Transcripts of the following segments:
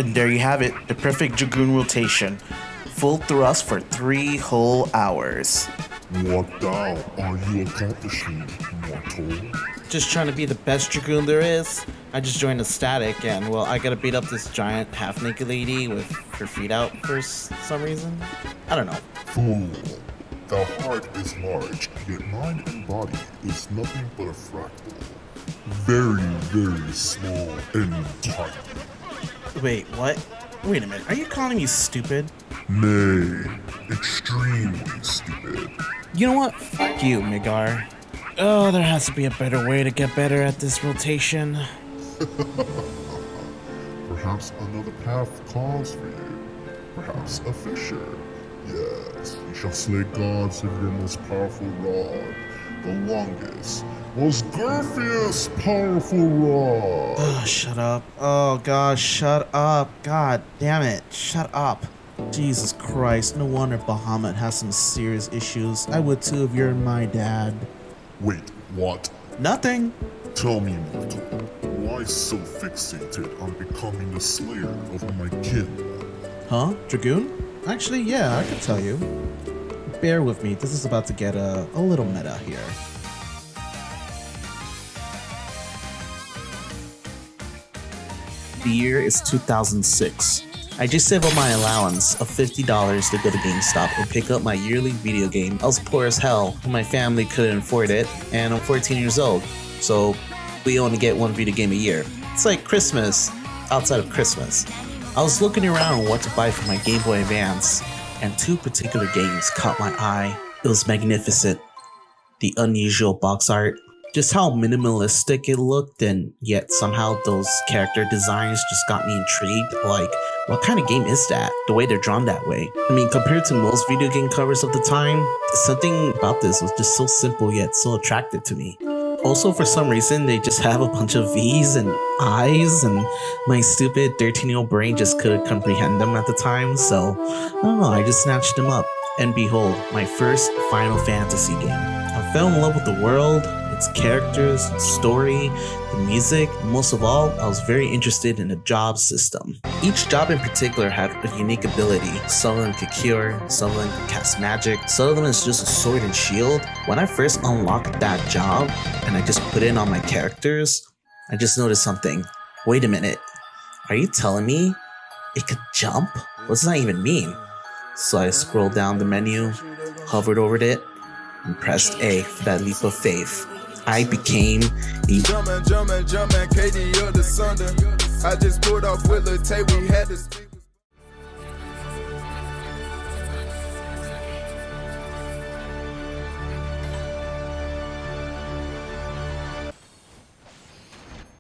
And there you have it, the perfect Dragoon rotation. Full thrust for 3 whole hours. What thou are you accomplishing, mortal? Just trying to be the best Dragoon there is. I just joined a static and, well, I gotta beat up this giant half-naked lady with her feet out for some reason. I don't know. Fool, thy heart is large, yet mind and body is nothing but a fractal. Very, very small and tiny. Wait, what? Wait a minute, are you calling me stupid? Nay, extremely stupid. You know what? Fuck you, Migar. Oh, there has to be a better way to get better at this rotation. Perhaps another path calls for you. Perhaps a fissure. Yes, you shall slay gods with your most powerful rod. The longest, most girthiest, powerful rod. Oh, shut up. Oh, gosh, shut up. God damn it. Shut up. Jesus Christ, no wonder Bahamut has some serious issues. I would too if you're my dad. Wait, what? Nothing. Tell me, mortal, why so fixated on becoming the slayer of my kin? Huh? Dragoon? Actually, yeah, I can tell you. Bear with me, this is about to get a little meta here. The year is 2006. I just saved up my allowance of $50 to go to GameStop and pick up my yearly video game. I was poor as hell, my family couldn't afford it, and I'm 14 years old, so we only get one video game a year. It's like Christmas outside of Christmas. I was looking around on what to buy for my Game Boy Advance, and 2 particular games caught my eye. It was magnificent. The unusual box art, just how minimalistic it looked, and yet somehow those character designs just got me intrigued. Like, what kind of game is that? The way they're drawn that way. I mean, compared to most video game covers of the time, something about this was just so simple yet so attractive to me. Also, for some reason, they just have a bunch of V's and I's, and my stupid 13-year-old brain just couldn't comprehend them at the time, so I don't know, I just snatched them up. And behold, my first Final Fantasy game. I fell in love with the world, its characters, its story, the music, and most of all, I was very interested in the job system. Each job in particular had a unique ability. Some of them could cure, some of them could cast magic, some of them is just a sword and shield. When I first unlocked that job, and I just put it on my characters, I just noticed something. Wait a minute, are you telling me it could jump? What does that even mean? So I scrolled down the menu, hovered over it, and pressed A for that leap of faith. I became the Jumpin', KD of the Sunder. I just pulled off with the tape, we had to speak.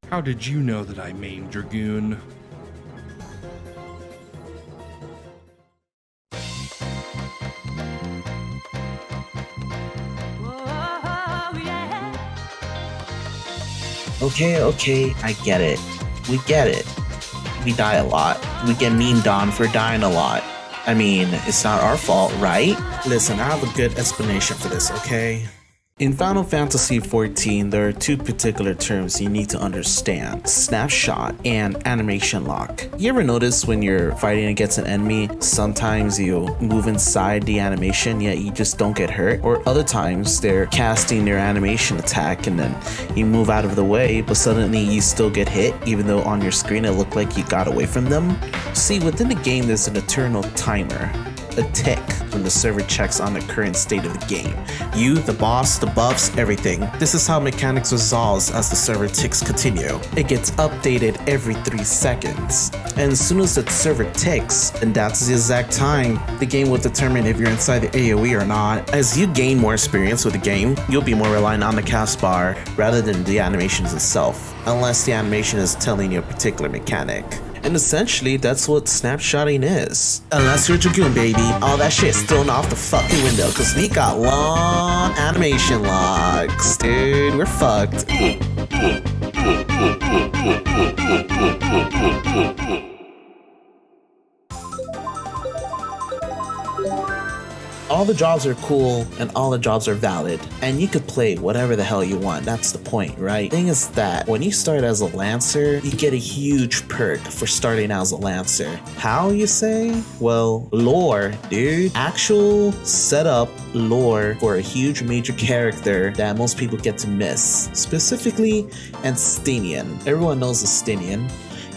How did you know that I main Dragoon? Okay, I get it. We get it. We die a lot. We get memed on for dying a lot. I mean, it's not our fault, right? Listen, I have a good explanation for this, okay? In Final Fantasy XIV, there are 2 particular terms you need to understand: snapshot and animation lock. You ever notice when you're fighting against an enemy, sometimes you move inside the animation yet you just don't get hurt? Or other times they're casting their animation attack and then you move out of the way but suddenly you still get hit even though on your screen it looked like you got away from them? See, within the game there's an eternal timer. A tick when the server checks on the current state of the game. You, the boss, the buffs, everything. This is how mechanics resolves as the server ticks continue. It gets updated every 3 seconds. And as soon as the server ticks, and that's the exact time, the game will determine if you're inside the AoE or not. As you gain more experience with the game, you'll be more reliant on the cast bar rather than the animations itself, unless the animation is telling you a particular mechanic. And essentially, that's what snapshotting is. Unless you're Dragoon, baby, all that shit's thrown off the fucking window, cause we got long animation locks. Dude, we're fucked. All the jobs are cool and all the jobs are valid, and you could play whatever the hell you want. That's the point, right? Thing is that when you start as a Lancer, you get a huge perk for starting as a Lancer. How, you say? Well, lore, dude. Actual setup lore for a huge major character that most people get to miss. Specifically, Estinian. Everyone knows Estinian.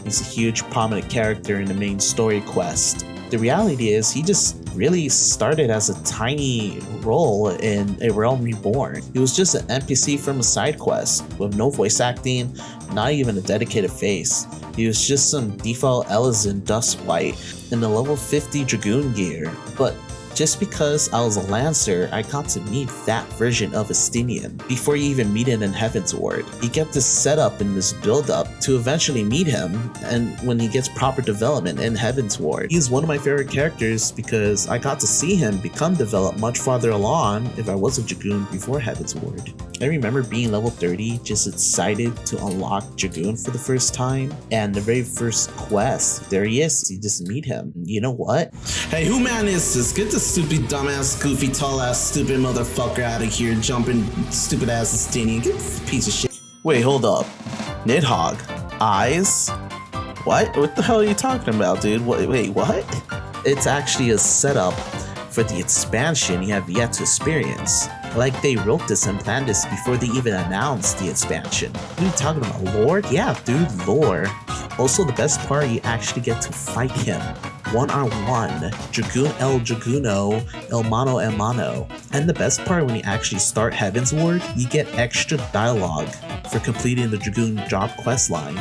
He's a huge prominent character in the main story quest. The reality is he just really started as a tiny role in A Realm Reborn. He was just an NPC from a side quest with no voice acting, not even a dedicated face. He was just some default Elysian dust white in the level 50 Dragoon gear. But just because I was a Lancer, I got to meet that version of Estinian before you even meet him in Heavensward. You get this setup and this build up to eventually meet him, and when he gets proper development in Heavensward. He's one of my favorite characters because I got to see him become developed much farther along if I was a Dragoon before Heavensward. I remember being level 30, just excited to unlock Dragoon for the first time, and the very first quest, there he is, you just meet him. You know what? Hey, who man is this? Get this stupid, dumbass, goofy, tall-ass, stupid motherfucker out of here, jumping stupid-ass Estinian. Get this piece of shit. Wait, hold up. Nidhogg. Eyes? What? What the hell are you talking about, dude? Wait, what? It's actually a setup for the expansion you have yet to experience. Like they wrote this and planned this before they even announced the expansion. What are you talking about, lore? Yeah, dude, lore. Also, the best part, you actually get to fight him one-on-one. Dragoon el Draguno, el mano el mano. And the best part, when you actually start Heavensward, you get extra dialogue for completing the Dragoon job quest line.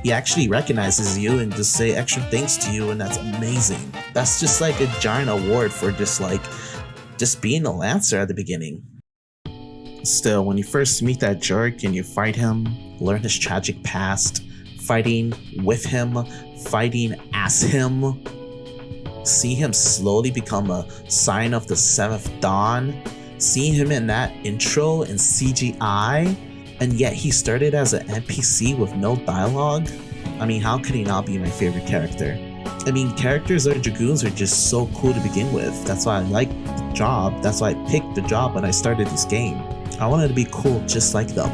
He actually recognizes you and just say extra things to you, and that's amazing. That's just like a giant award for just being a Lancer at the beginning. Still, when you first meet that jerk and you fight him, learn his tragic past, fighting with him, fighting as him, see him slowly become a sign of the 7th Dawn, seeing him in that intro in CGI, and yet he started as an NPC with no dialogue. I mean, how could he not be my favorite character? I mean, characters or Dragoons are just so cool to begin with. That's why I like the job. That's why I picked the job when I started this game. I wanted to be cool just like them.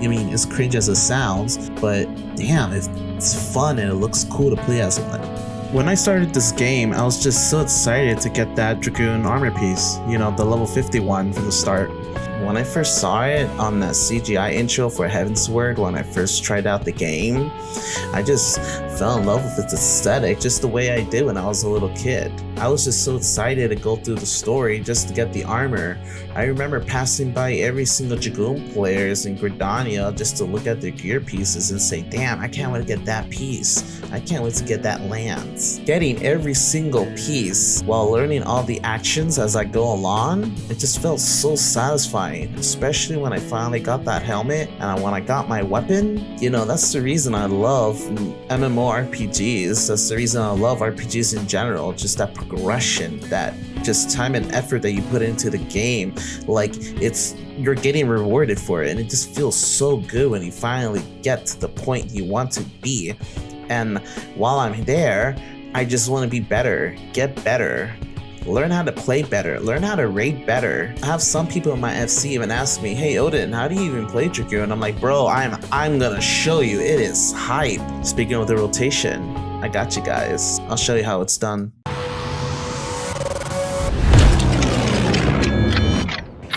I mean, as cringe as it sounds, but damn, it's fun and it looks cool to play as one. When I started this game, I was just so excited to get that Dragoon armor piece, you know, the level 51 from the start. When I first saw it on that CGI intro for Heavensward, when I first tried out the game, I just fell in love with its aesthetic just the way I did when I was a little kid. I was just so excited to go through the story just to get the armor. I remember passing by every single Dragoon players in Gridania just to look at their gear pieces and say, damn, I can't wait to get that piece. I can't wait to get that lance. Getting every single piece while learning all the actions as I go along, it just felt so satisfying, especially when I finally got that helmet and when I got my weapon. You know, that's the reason I love MMORPGs. That's the reason I love RPGs in general, just that progression, that just time and effort that you put into the game. Like, you're getting rewarded for it, and it just feels so good when you finally get to the point you want to be. And while I'm there, I just want to be better, get better, learn how to play better, learn how to raid better. I have some people in my FC even ask me, hey Odin, how do you even play Dragoon? And I'm like, bro, I'm gonna show you. It is hype. Speaking of the rotation, I got you guys. I'll show you how it's done.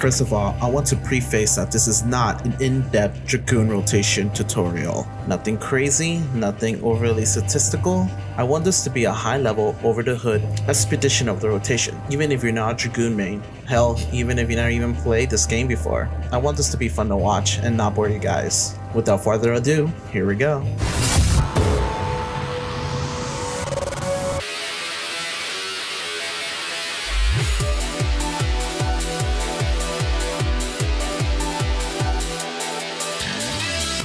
First of all, I want to preface that this is not an in-depth Dragoon rotation tutorial. Nothing crazy, nothing overly statistical. I want this to be a high-level, over-the-hood expedition of the rotation, even if you're not a Dragoon main. Hell, even if you've never even played this game before. I want this to be fun to watch and not bore you guys. Without further ado, here we go.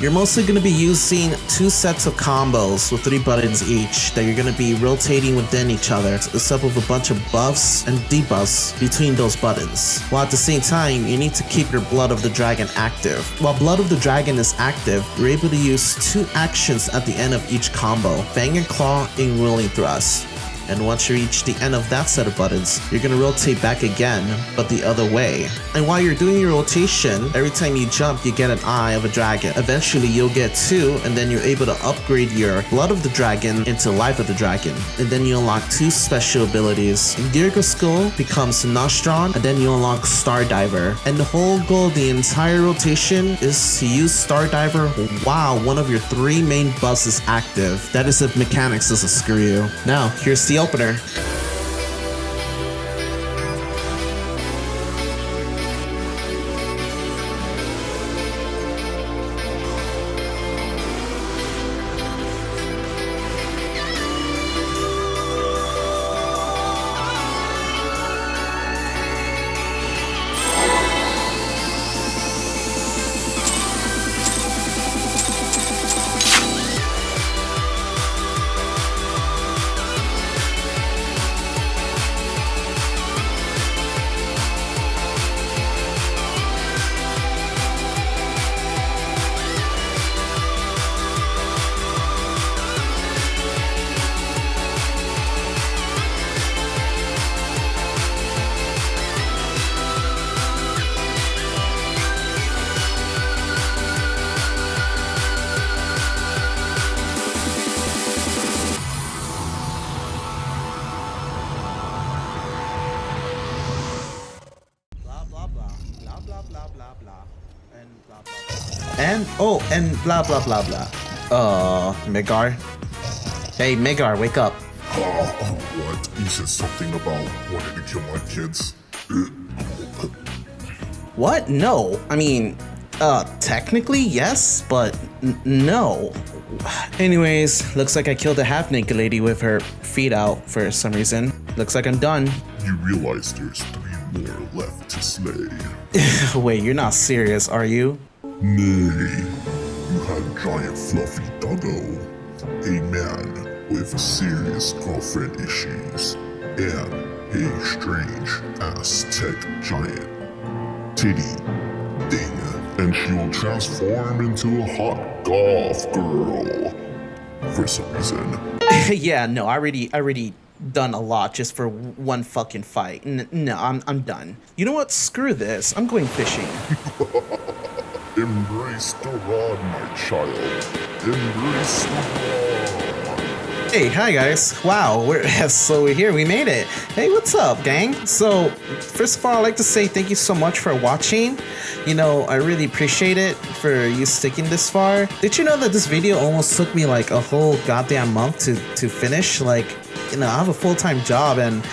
You're mostly going to be using 2 sets of combos with 3 buttons each that you're going to be rotating within each other, except with a bunch of buffs and debuffs between those buttons. While at the same time, you need to keep your Blood of the Dragon active. While Blood of the Dragon is active, you're able to use 2 actions at the end of each combo, Fang and Claw and Rolling Thrust. And once you reach the end of that set of buttons, you're gonna rotate back again, but the other way. And while you're doing your rotation, every time you jump, you get an eye of a dragon. Eventually, you'll get 2, and then you're able to upgrade your Blood of the Dragon into Life of the Dragon. And then you unlock 2 special abilities. Dirgo Skull becomes Nostron, and then you unlock Stardiver. And the whole goal of the entire rotation is to use Stardiver while one of your 3 main buffs is active. That is if mechanics doesn't screw you. Now, here's the opener. And blah blah blah blah. Megar. Hey, Megar, wake up. What? You said something about wanting to kill my kids? What? No. I mean, technically yes, but no. Anyways, looks like I killed a half-naked lady with her feet out for some reason. Looks like I'm done. You realize there's 3 more left to slay. Wait, you're not serious, are you? Nay, you had giant fluffy doggo, a man with serious girlfriend issues, and a strange Aztec giant titty thing, and she will transform into a hot golf girl for some reason. Yeah, no, I already done a lot just for one fucking fight. No, I'm done. You know what? Screw this. I'm going fishing. Embrace the rod, my child. Embrace the rod. Hey, hi guys. Wow, we're here. We made it. Hey, what's up, gang? So, first of all, I'd like to say thank you so much for watching. You know, I really appreciate it for you sticking this far. Did you know that this video almost took me like a whole goddamn month to finish? Like, you know, I have a full-time job, and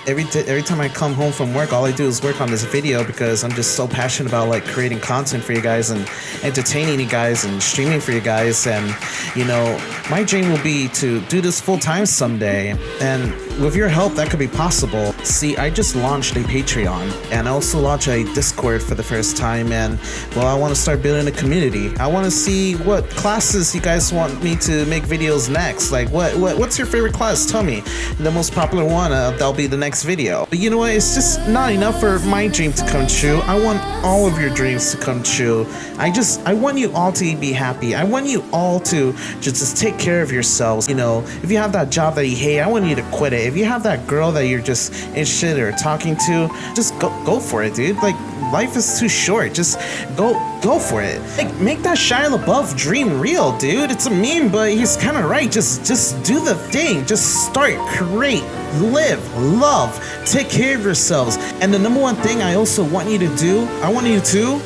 every time I come home from work, all I do is work on this video because I'm just so passionate about like creating content for you guys and entertaining you guys and streaming for you guys. And you know, my dream will be to do this full-time someday, and with your help that could be possible. See, I just launched a Patreon, and I also launched a Discord for the first time, and well, I want to start building a community. I want to see what classes you guys want me to make videos next. Like what's your favorite class? Tell me the most popular one. That'll be the next video. But you know what? It's just not enough for my dream to come true. I want all of your dreams to come true. I want you all to be happy. I want you all to just take care of yourselves. You know, if you have that job that you hate, I want you to quit it. If you have that girl that you're just interested or talking to, just go for it, dude. Like, life is too short. Just go for it. Like, make that Shia LaBeouf dream real, dude. It's a meme, but he's kind of right. Just do the thing. Just start, create, live, love, take care of yourselves. And the number one thing I also want you to do, I want you to